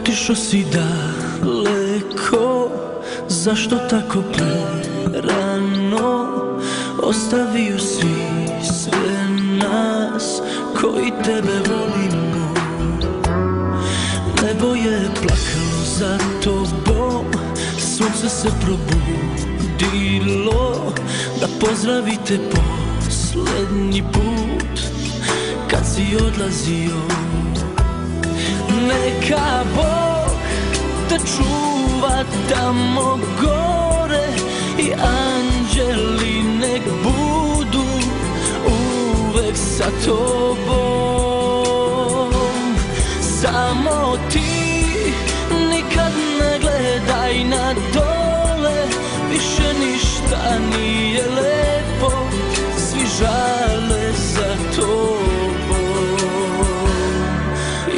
Otišao si daleko, zašto tako prerano? Ostavio si sve nas koji tebe volimo. Nebo je plakalo za tobom, sunce se probudilo da pozdravite poslednji put kad si odlazio. Neka Bog te čuva tamo gore i anđeli nek budu uvek sa tobom. Samo ti nikad ne gledaj na dole, više ništa nije lepo, svi žale za tobom.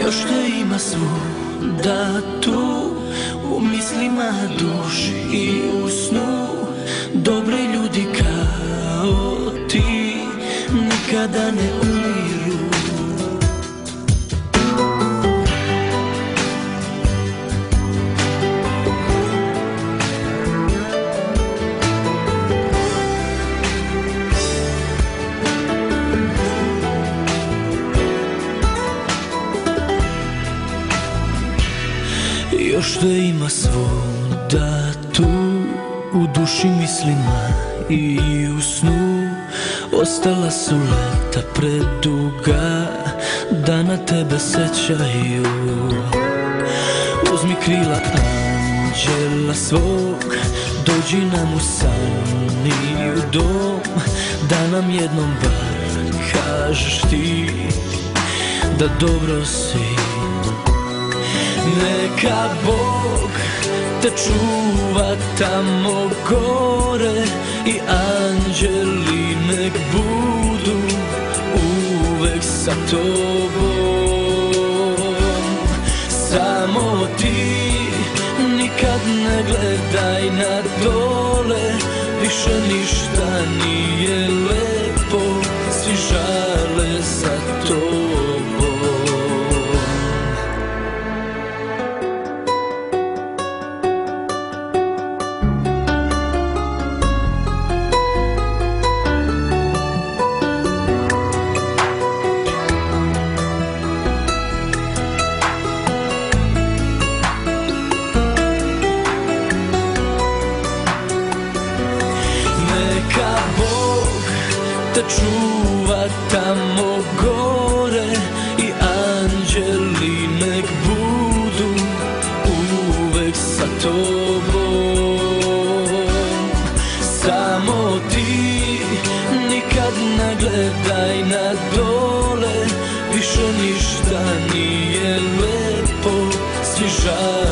Još te ima svuda tu, u mislima, duši i u snu. Dobri ljudi kao ti nikada ne umiru. Još te ima svuda tu, u duši, mislima i u snu. Ostala su leta preduga da na tebe sećaju. Uzmi krila anđela svog, dođi nam u san i u dom, da nam jednom bar kažeš ti da dobro si. Neka Bog te čuva tamo gore i anđeli nek budu uvek sa tobom. Samo ti nikad ne gledaj na dole, više ništa nije lepo, svi žale za tobom. Neka Bog te čuva tamo gore i anđeli nek budu uvek sa tobom. Samo ti nikad ne gledaj na dole, više ništa nije lepo, svi žale